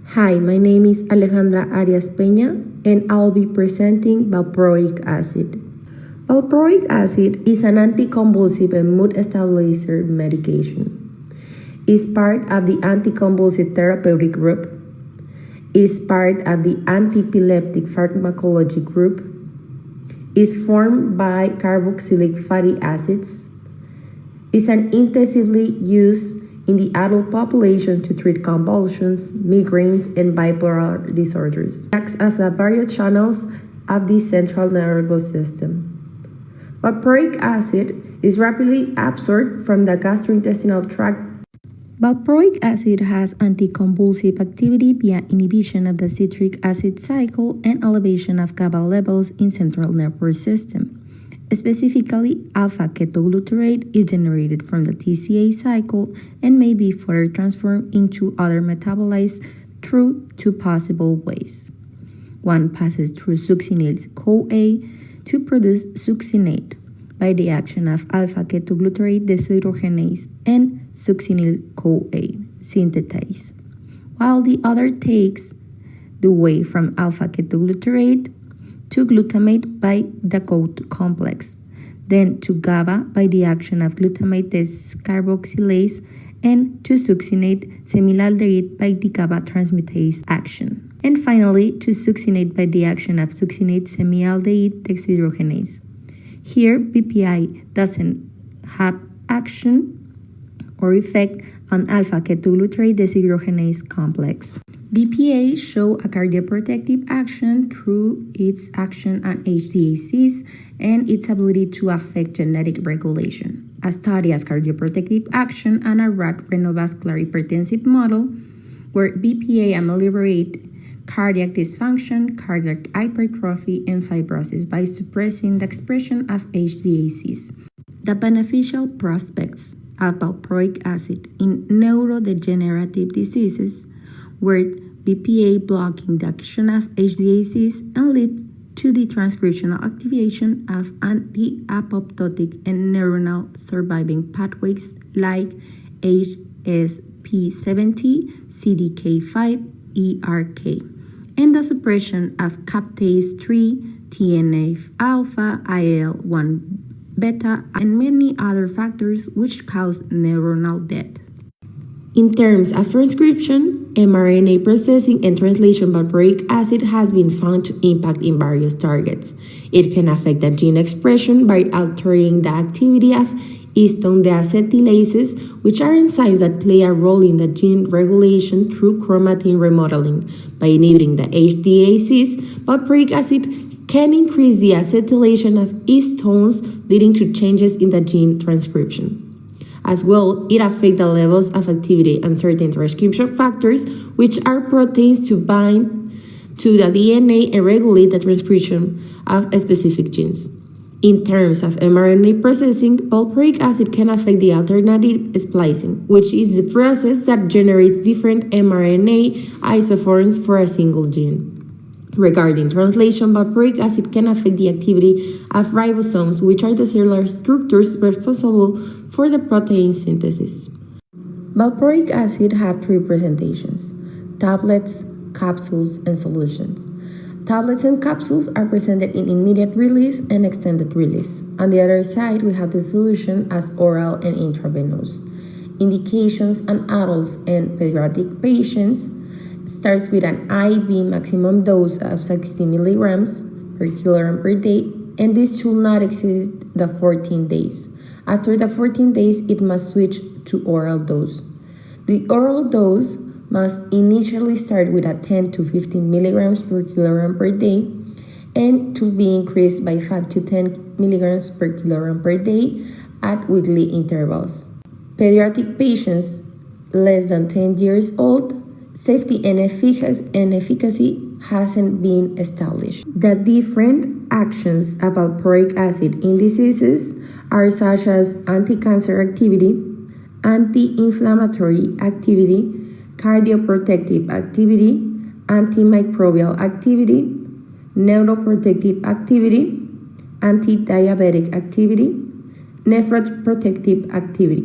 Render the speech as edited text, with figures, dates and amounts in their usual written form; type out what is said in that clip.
Hi, my name is Alejandra Arias and I'll be presenting valproic acid. Valproic acid is an anticonvulsive and mood stabilizer medication. It's part of the anticonvulsive therapeutic group. It's part of the antiepileptic pharmacology group. It's formed by carboxylic fatty acids. It's an intensively used in the adult population to treat convulsions, migraines, and bipolar disorders. It acts as the various channels of the central nervous system. Valproic acid is rapidly absorbed from the gastrointestinal tract. Valproic acid has anticonvulsive activity via inhibition of the citric acid cycle and elevation of GABA levels in central nervous system. Specifically, alpha-ketoglutarate is generated from the TCA cycle and may be further transformed into other metabolites through two possible ways. One passes through succinyl-CoA to produce succinate by the action of alpha-ketoglutarate dehydrogenase and succinyl-CoA synthetase, while the other takes the way from alpha-ketoglutarate to glutamate by the CoA complex, then to GABA by the action of glutamate descarboxylase, and to succinate semialdehyde by the GABA transmutase action, and finally to succinate by the action of succinate semialdehyde dehydrogenase. Here, BPI doesn't have action or effect on alpha-ketoglutarate dehydrogenase complex. BPA show a cardioprotective action through its action on HDACs and its ability to affect genetic regulation. A study of cardioprotective action on a rat renovascular hypertensive model where BPA ameliorates cardiac dysfunction, cardiac hypertrophy, and fibrosis by suppressing the expression of HDACs. The beneficial prospects of valproic acid in neurodegenerative diseases where BPA blocking the action of HDACs and lead to the transcriptional activation of anti-apoptotic and neuronal surviving pathways like HSP70, CDK5, ERK, and the suppression of caspase 3, TNF-alpha, IL-1 beta, and many other factors which cause neuronal death. In terms of transcription, mRNA processing and translation valproic acid has been found to impact in various targets. It can affect the gene expression by altering the activity of histone deacetylases, which are enzymes that play a role in the gene regulation through chromatin remodeling. By inhibiting the HDACs, valproic acid can increase the acetylation of histones, leading to changes in the gene transcription. As well, it affects the levels of activity on certain transcription factors, which are proteins to bind to the DNA and regulate the transcription of specific genes. In terms of mRNA processing, valproic acid can affect the alternative splicing, which is the process that generates different mRNA isoforms for a single gene. Regarding translation, valproic acid can affect the activity of ribosomes, which are the cellular structures responsible for the protein synthesis. Valproic acid have three presentations: tablets, capsules, and solutions. Tablets and capsules are presented in immediate release and extended release. On the other side, we have the solution as oral and intravenous. Indications on adults and pediatric patients starts with an IV maximum dose of 60 milligrams per kilogram per day, and this should not exceed the 14 days. After the 14 days, it must switch to oral dose. The oral dose must initially start with a 10 to 15 milligrams per kilogram per day and to be increased by 5 to 10 milligrams per kilogram per day at weekly intervals. Pediatric patients less than 10 years old, safety and efficacy hasn't been established. The different actions of valproic acid in diseases are such as anti-cancer activity, anti-inflammatory activity, cardioprotective activity, antimicrobial activity, neuroprotective activity, anti-diabetic activity, nephroprotective activity.